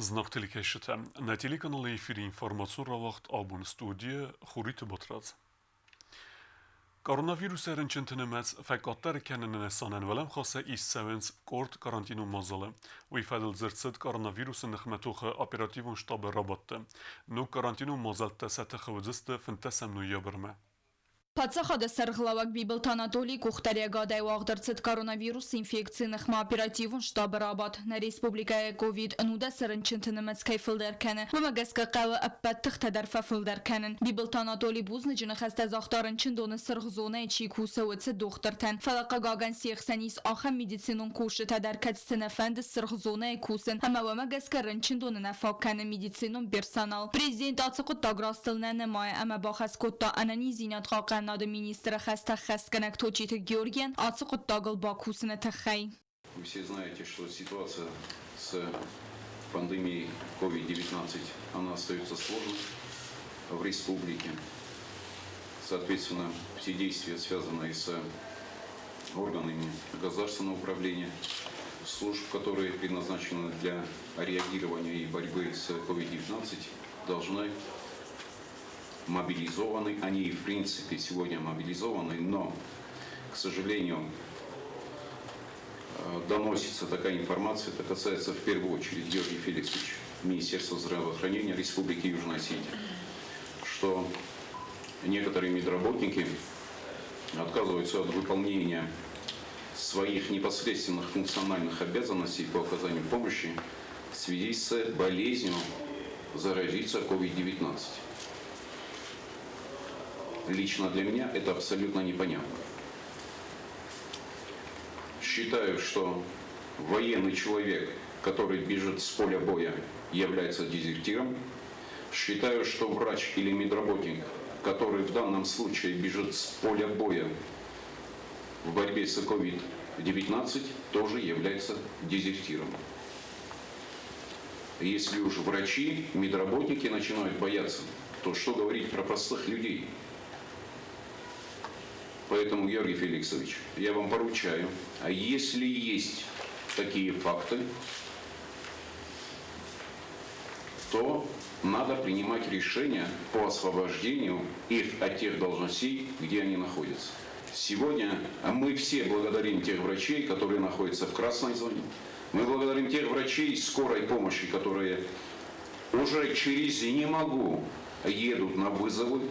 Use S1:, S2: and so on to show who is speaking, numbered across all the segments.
S1: Знак телекешите. На телеканале ефири информацию вақт абун студия Хурит Ботраз. Koronavirüs erinçintinimiz fekatlar kendine sanen velem khasa İssevens kort karantinu mazalı. Ve ifadel zırtsız koronavirüsün nıkhmetuğu operativun ştabı rabattı. Nu karantinu mazalta satı fintesem nu yabırma.
S2: Пацахада сарғлавак бибыл Анатолий Кухтарягадай вағдырцыт коронавирус инфекцийных оперативун штабы рабат. На республикая ковид нуда сарынчынтынымыз кайфылдырканы. Вымагаска қавы аппаттық тадарфа фылдырканын. Бибыл Анатолий бузныжыны хастазақтарынчын доны сырғзона ечи куса өтсі доқтыртан. Фалақа гаган сиқсанис аха медицинун кушы тадаркатстын әфәнді сырғзона екусын. Ама вымагаска рынчын доны нафакканы медицинун персонал. Президент ацықыт таграстылна нэмай, ама бахас котта ананизинат қақан нады министра хаста хасканак точит Георгиан ацук тагл бакусына тахай.
S3: Вы все знаете, что ситуация с пандемией COVID-19 она остается сложной в республике. Соответственно, все действия, связанные с органами государственного управления, служб, которые предназначены для реагирования и борьбы с COVID-19, должны мобилизованы, они в принципе сегодня мобилизованы, но, к сожалению, доносится такая информация, это касается в первую очередь Георгия Феликсовича, Министерства здравоохранения Республики Южная Осетия, что некоторые медработники отказываются от выполнения своих непосредственных функциональных обязанностей по оказанию помощи в связи с болезнью заразиться COVID-19. Лично для меня это абсолютно непонятно. Считаю, что военный человек, который бежит с поля боя, является дезертиром. Считаю, что врач или медработник, который в данном случае бежит с поля боя в борьбе с COVID-19, тоже является дезертиром. Если уж врачи, медработники начинают бояться, то что говорить про простых людей? Поэтому, Георгий Феликсович, я вам поручаю, а если есть такие факты, то надо принимать решения по освобождению их от тех должностей, где они находятся. Сегодня мы все благодарим тех врачей, которые находятся в красной зоне. Мы благодарим тех врачей скорой помощи, которые уже через «не могу» едут на вызовы.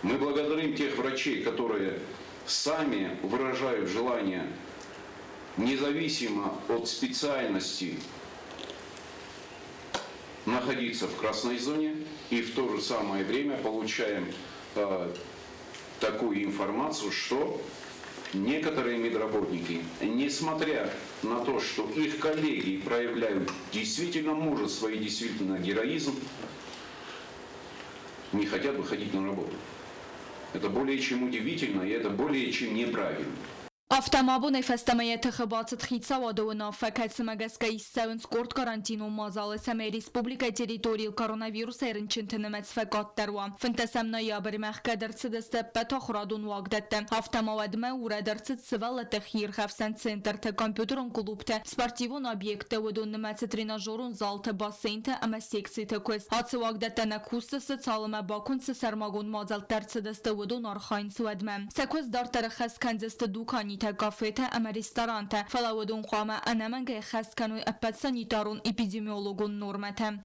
S3: Мы благодарим тех врачей, которые сами выражают желание, независимо от специальности, находиться в красной зоне, и в то же самое время получаем такую информацию, что некоторые медработники, несмотря на то, что их коллеги проявляют действительно мужество и действительно героизм, не хотят выходить на работу. Это более чем удивительно, и это более чем неправильно.
S2: Автомобу нефестамая тхабацат хитсавадовна факат магаскай савен скорт карантину мазалы саме республика территории коронавирус эринчинтенемец факат тарва. Фантасам ноябрь махкадр цедесте петахрадун вагдетте. Автомобадме урадерцет сывала тахир хавсан центр те компьютерон клубте. Спортивон объекте удун немец тренажерон залте бассейнте ама секции те көз. Атсы вагдетте на кусты социалыма бакун сармагун мазал терцедесте удун архайн суадме. Секөз дар тарахас канзесте дукани кафете ама ресторанте фалаудун қама анаманга хаскану аппат санитарун эпидемиологун нормате.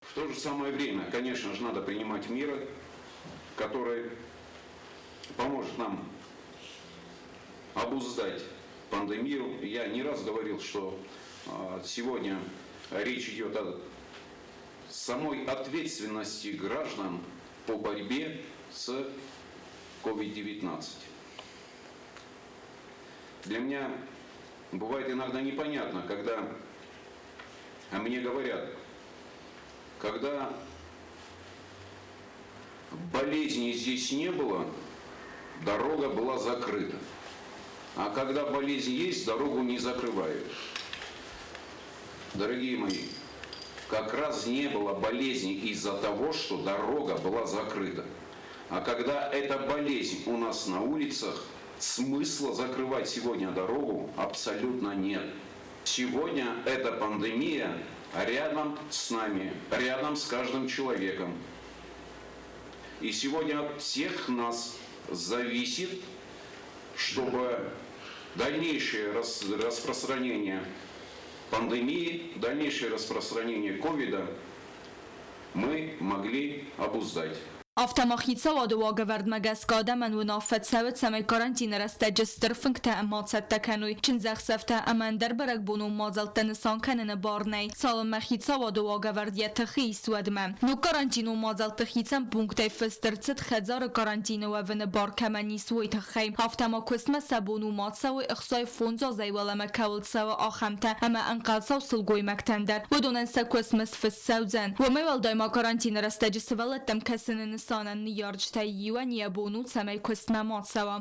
S3: В то же самое время, конечно же, надо принимать меры, которые поможет нам обуздать пандемию. Я не раз говорил, что сегодня речь идет о самой ответственности граждан по борьбе с COVID-19. Для меня бывает иногда непонятно, когда мне говорят, когда болезни здесь не было, дорога была закрыта. А когда болезнь есть, дорогу не закрывают. Дорогие мои, как раз не было болезни из-за того, что дорога была закрыта. А когда эта болезнь у нас на улицах, смысла закрывать сегодня дорогу абсолютно нет. Сегодня эта пандемия рядом с нами, рядом с каждым человеком. И сегодня от всех нас зависит, чтобы дальнейшее распространение пандемии, дальнейшее распространение ковида мы могли обуздать.
S2: Автомахица wadawagavard magaskada man wunafet sawet samay karantina rastajster funkta amatsat takanui chinzach safta amandar barak bunu mazaltan san kanana barnay salom machica wadawagavard yatahi swadma no karantinu mazaltahitam punkte festertset khazar karantina wa bar kamani swoitakhim haftama kusma sabunu matsaw ikhsay fonza zaywala makawil sawa akhamta ama anqalsaw sulgoy maktandar wadonan sakusmas fessawzan wa maywal dayma karantina rastajisvalat kasanin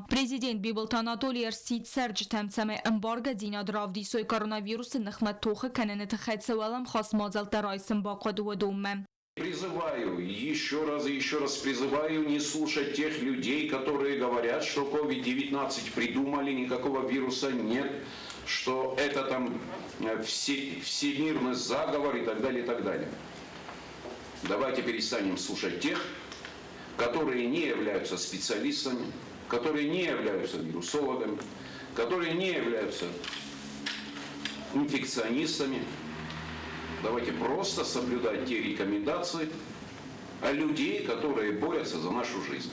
S2: Президент Биболт Анатолий Арсид Серж Тамцаме эмбарго дина дравдисой коронавирус нахматуха канене тахайцевалам хас мазалта райсам бақад вадумме.
S3: Призываю, еще раз призываю не слушать тех людей, которые говорят, что COVID-19 придумали, никакого вируса нет, что это там всемирный заговор и так далее, и так далее. Давайте перестанем слушать тех, которые не являются специалистами, которые не являются вирусологами, которые не являются инфекционистами. Давайте просто соблюдать те рекомендации людей, которые борются за нашу жизнь.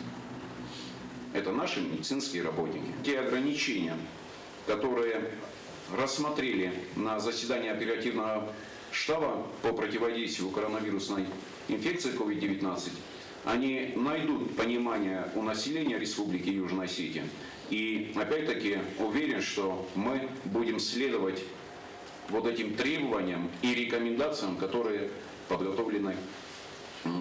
S3: Это наши медицинские работники. Те ограничения, которые рассмотрели на заседании оперативного штаба по противодействию коронавирусной инфекции COVID-19, они найдут понимание у населения Республики Южная Осетия. И опять-таки уверен, что мы будем следовать вот этим требованиям и рекомендациям, которые подготовлены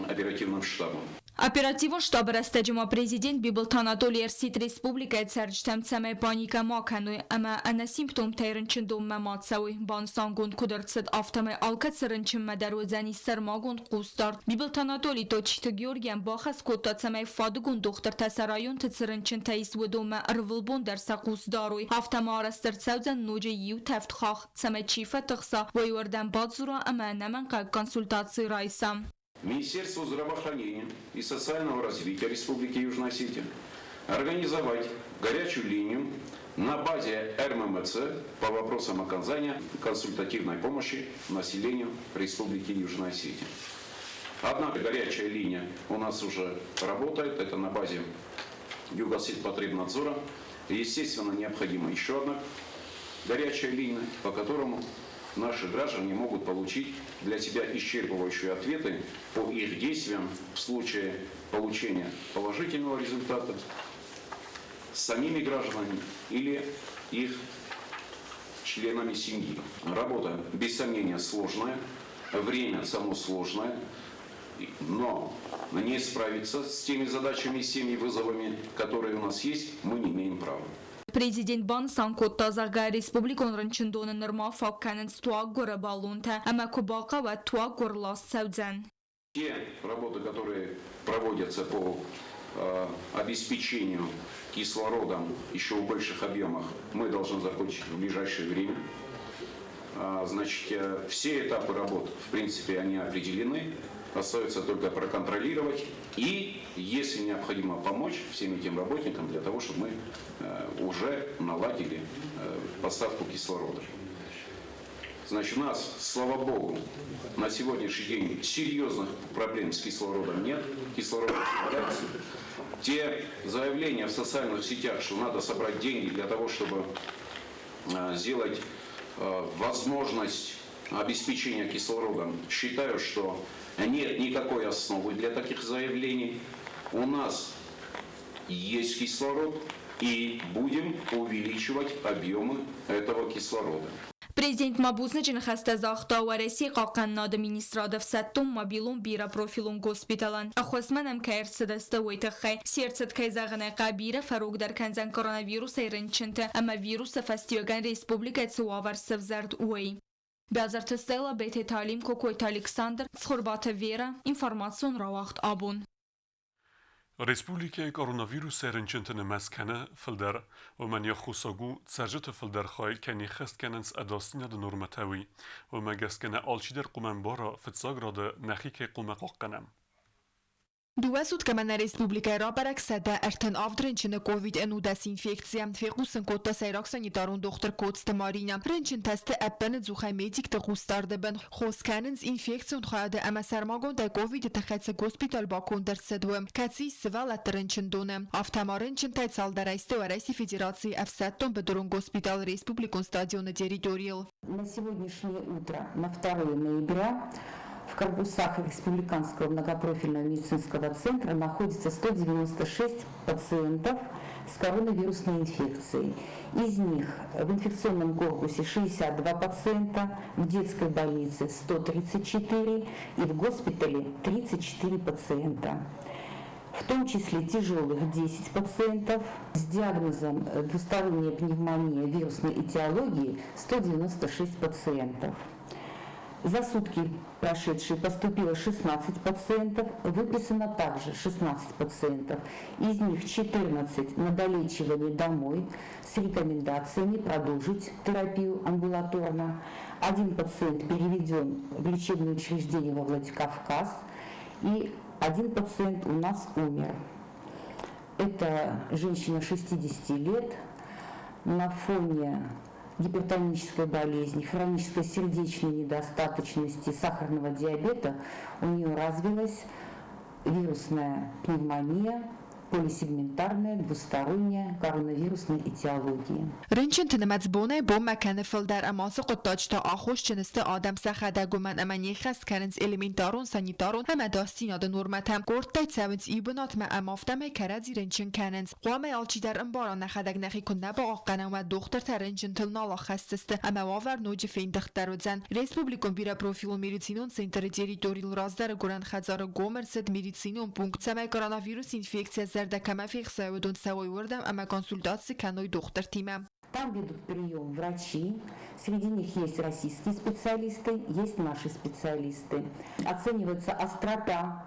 S3: оперативным штабом.
S2: Оперативон штаба растаджима президент Биболт Анатолий Арсид Республика Серж Тамцаме паника макануй, ама ана симптом тайрынчын домма матсауй. Бансан гунд кудырцыд автомай алкат сырынчын мадарвозани сырма гунд кустард. Биболт Анатолий точиты Георгиям бахас коттацамай фады гунд доктор тасарайон тыцырынчын таис водома рвылбон дарса кустдаруй. Автома арастырцаузан ножа ю тафтхах. Цамай чифа тыхса вайвардан бадзура ама наман консультации райсам.
S3: Министерству здравоохранения и социального развития Республики Южная Осетия организовать горячую линию на базе РММЦ по вопросам оказания консультативной помощи населению Республики Южная Осетия. Однако горячая линия у нас уже работает, это на базе Югосельпотребнадзора. Естественно, необходима еще одна горячая линия, по которому наши граждане могут получить для себя исчерпывающие ответы по их действиям в случае получения положительного результата с самими гражданами или их членами семьи. Работа, без сомнения, сложная, время само сложное, но не справиться с теми задачами и с теми вызовами, которые у нас есть, мы не имеем права.
S2: Президент Бан Санкот Тазарга Республикон Ранчиндон Норма Факканен Стуак Гора Балунта, ама Кубака ва Туак Горлас Саудзен.
S3: Те работы, которые проводятся по обеспечению кислородом еще в больших объемах, мы должны закончить в ближайшее время. Значит, все этапы работ, в принципе, они определены. Остается только проконтролировать и, если необходимо, помочь всем этим работникам для того, чтобы мы уже наладили поставку кислорода. Значит, у нас, слава Богу, на сегодняшний день серьезных проблем с кислородом нет. Кислород появляется. Те заявления в социальных сетях, что надо собрать деньги для того, чтобы сделать возможность обеспечения кислородом, считаю, что нет никакой основы для таких заявлений. У нас есть кислород и будем увеличивать объемы этого кислорода.
S2: Президент Мабузначин хастазахта вареси қақаннады министрадов саттум мобилум бира профилум госпиталан. Ахосманам кайрсыдасты уйтахай. Серцет кайзағына қабира фарук дар канзан коронавирус айрынчынты, ама вируса фастиоган республика цуавар сывзард уй. Бязар Стелла, Бете Талим, Кокойт Александр, Цхурбата Вера, информацион Равахт Абун.
S1: Respublikaya koronavirusların çentene meskene filder و من یخوساگو تسجت فلدر خواهی کنی خست کننس اداستین د نورمتاوی و مگس کنه آلچی در قومن بارا فتزاگ را ده نخی که قومه قاقنم.
S2: Duasud că mena Republica Rabarek sede erten avdrenčine COVID-19 desinfekcija. Fegusen kota sejrak sanitarun doktor Kotste Marina. Renčin teste eppen zuchai medik te gustarde ben. Khoskanens infekcion khayade ama sermagon de COVID te khatse hospital bakon der sedwem. Katsi svalat renčin done. Aftama renčin tait sal der reiste و رئيس Федерации F7 Бедурун госпитал Республикун стадиона территориал.
S4: На сегодняшнее утро, на 2 ноября, в корпусах Республиканского многопрофильного медицинского центра находится 196 пациентов с коронавирусной инфекцией. Из них в инфекционном корпусе 62 пациента, в детской больнице 134 и в госпитале 34 пациента. В том числе тяжелых 10 пациентов с диагнозом двусторонняя пневмония вирусной этиологии 196 пациентов. За сутки прошедшие поступило 16 пациентов, выписано также 16 пациентов. Из них 14 на долечивание домой с рекомендациями продолжить терапию амбулаторно. Один пациент переведен в лечебное учреждение во Владикавказ и один пациент у нас умер. Это женщина 60 лет на фоне гипертонической болезни, хронической сердечной недостаточности, сахарного диабета. У нее развилась вирусная пневмония, полисегментарная двусторонняя коронавирусная этиология.
S2: Renčin tnemetsbone bom mekane filder amas qutaç ta axoş çeniste adam saxada gumen amani xast kanens elementarun sanitarun hem adastina da normatem qortay tsavins ibnat ma amaftame karadzi renčin kanens qame alçi der imbara naxadag naxi kunna ba aqana ve doktor terençin tilnala xastiste ama waver noji feindaxtar udzen Respublikon bira profil medicinon center territorial razdar guran khazar gomerset medicinon punkt sama koronavirus infektsiya زرده کم فیخسه و دون سوای وردم اما کنسولتاسی کنوی دختر تیمم.
S4: Там ведут прием врачи, среди них есть российские специалисты, есть наши специалисты. Оценивается острота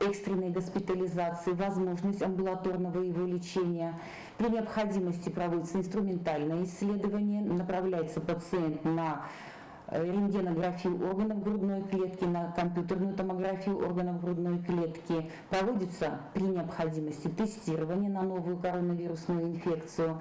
S4: экстренной госпитализации, возможность амбулаторного его лечения. При необходимости проводится инструментальное исследование, направляется пациент на рентгенографию органов грудной клетки, на компьютерную томографию органов грудной клетки. Проводится при необходимости тестирование на новую коронавирусную инфекцию.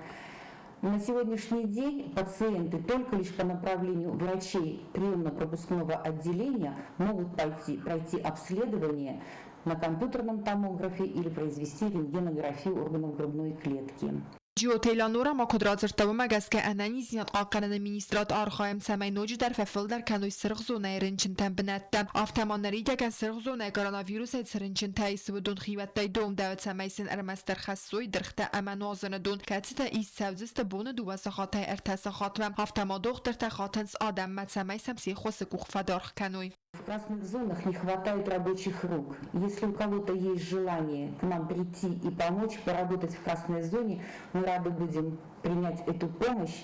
S4: На сегодняшний день пациенты только лишь по направлению врачей приемно-пропускного отделения могут пройти обследование на компьютерном томографе или произвести рентгенографию органов грудной клетки.
S2: جیوتیلانورا ما کدراترتو مگس که انانی زیاد قاقنن مینیسترات آرخایم سمی نوجی در ففل در کنوی سرغزونه رنچن تنبنتم آفتمان نریده که سرغزونه کوروناویروس سرنچن تایس و دون خیوت تای دوم داوت سمیسن ارمستر خصوی درخت اما نازن دون کتیتا ایس سوزست بون دو وسخات ارتس خاتمم آفتمان دختر تخاتنس آدم مد سمیسم سی خوص کوخ فدارخ کنوی.
S4: В красных зонах не хватает рабочих рук. Если у кого-то есть желание к нам прийти и помочь, поработать в красной зоне, мы рады будем принять эту помощь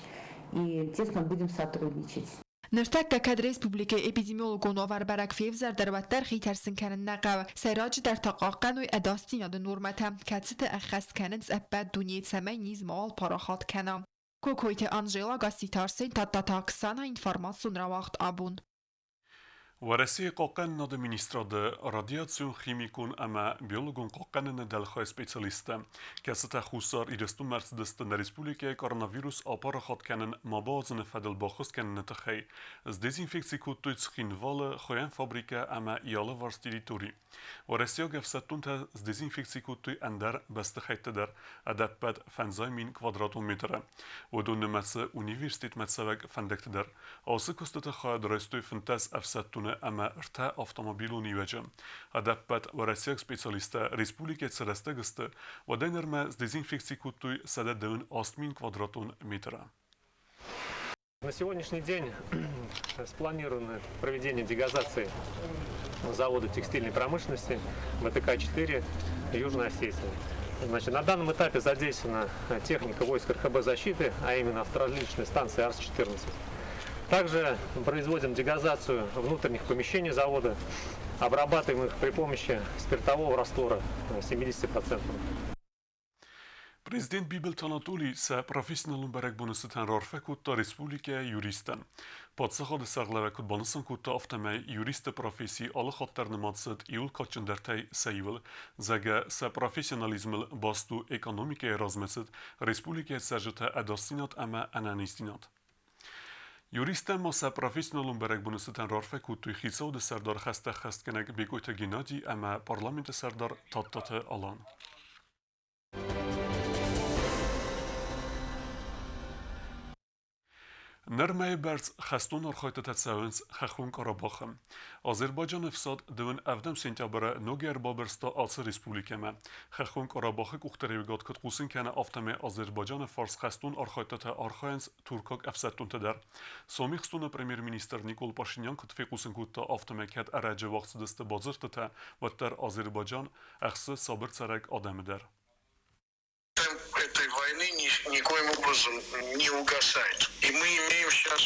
S4: и тесно будем сотрудничать.
S2: نرتک که ریسپوبلیک اپیدمیولوژون آور برک فیوزر در وتر خیترسن کنن نقو سراج در تقاقن و اداستینا د نورمتم کتست اخست کننز ابد دنیت سمی نیز مال پاراخات کنم. کوکویت آنجیلا گاستیتارسین تا تاکسانا اینفارماسیون را وقت آبون.
S1: ورسی قاقن ند مینیستراد رادیاسیون خیمیکون اما بیولوژون قاقن ندلخای سپیشالیسته که ستا خوسار ایرستو مرسدست در ریسپوبلیکای کوروناویروس آپار خود کنن مبازن فدل باخست کنن نتخی از دزینفکسی کوتوی تخینوال خوین فابریکه اما ایاله وارس تریتوری ورسیا گفستون تا از دزینفکسی کوتوی اندر بستخیت در ادب بد فنزایمین کوادراتومتره و دون نمس اونیورسیت متسوق فندکت در آسه کستت خواهد رستوی فنتاس افستون اما ارتا автомобилу ниведжа. Адаппат варасяк специалиста республике царастагысты вадайнерма с дезинфекцией кутуй сададын 8000 квадратон метра.
S5: На сегодняшний день спланировано проведение дегазации завода текстильной промышленности ВТК-4 Южной Осетии. Значит, на данном этапе задействована техника войск РХБ защиты, а именно авторазличная станция АРС-14. Также производим дегазацию внутренних помещений завода, обрабатываем их при помощи спиртового раствора 70%.
S1: Prezident Bibel Tanatuli se professionalun berekbonustan rarfekutta Respublike juristen. Padsaha de saglevekut banusan kutta aftemei juriste profesi alle hattarne matset iul kachendertei seivel, zege se professionalismel bastu ekonomike razmeset Respublike sejete edastinat eme enanistinat. Juristen ma se professionalun berekbonustan rarfekuttu hitsau de serdar khastkenek begoite Gennadi eme parlamente serdar tattate alan. Nërme e berz khastun arkhajtet e cevens khakun Karabakhem. Azerbaycan efsad dëvën evdem sentyabere noger babërsta alsı Respublikeme. Khakun Karabakhe kuhterevigat kët kusin kene afteme Azerbaycan e fars khastun arkhajtet e arkhajens Turkak efsettun të der. Somi khstun e Premier Minister Nikol Pashinyan kët fekusin kutta afteme ket aracı vaxtıdeste bazırtı te vëtter Azerbaycan əxsı sabır çarek ademi der.
S6: Этой войны никоим образом не угасает. И мы имеем сейчас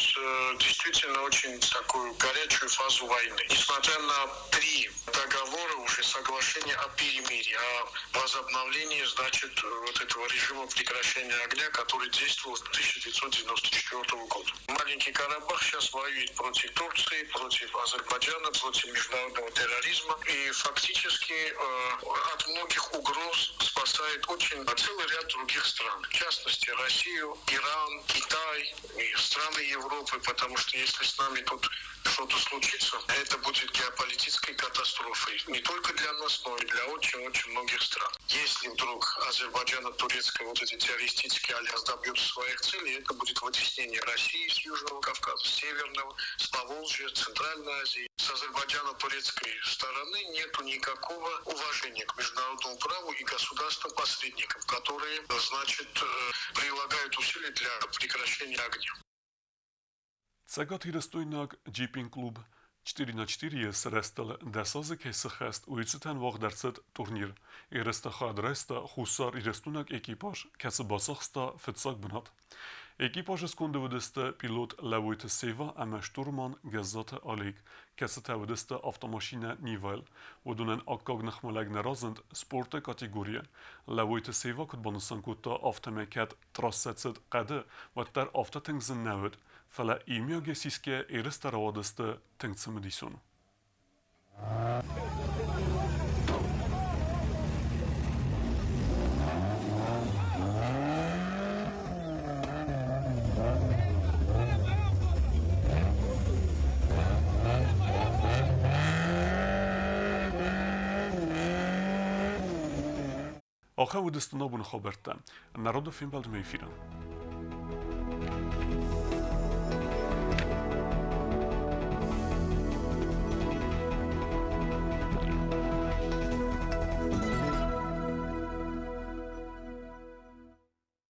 S6: действительно очень такую горячую фазу войны. Несмотря на 3 договора, уже соглашения о перемирии, о возобновлении, значит, вот этого режима прекращения огня, который действовал с 1994 года. Маленький Карабах сейчас воюет против Турции, против Азербайджана, против международного терроризма. И фактически от многих угроз спасает очень целый ряд других стран. В частности, Россию, Иран, Китай и страны Европы, потому что если с нами тут что-то случится, это будет геополитической катастрофой. Не только для нас, но и для очень-очень многих стран. Если вдруг Азербайджано-турецкий вот этот террористический альянс добьется своих целей, это будет вытеснение России с Южного Кавказа, с Северного, с Поволжья, Центральной Азии. С азербайджано-турецкой стороны нету никакого уважения к международному праву и государствам-посредникам, которые, значит, прилагают усилия для прекращения огня.
S1: Cegat hirestujnak Jeeping Club 4x4 srestel desazı kesixest uyucutan vaqdarsit turnir. Irestaxa adresta xusar hirestunak ekipaj kesi basaqsta fitsak bunat. Ekipaj skunde vudeste pilot Levojte Seva eme Sturman Gezzate Alik kesi tevodeste avtomaşine Nivel. Vodunen akkagnak meleg nerazend sporte kategoriye. Levojte Seva kutbanusan kutta avtemeket trassetsit qede vatter avtatingzin neved. Fala imja gesiske ereste ravadeste tengtsemedison. آخه ودستنا بون خبرتن. نراد فیلم بلد میفیرن.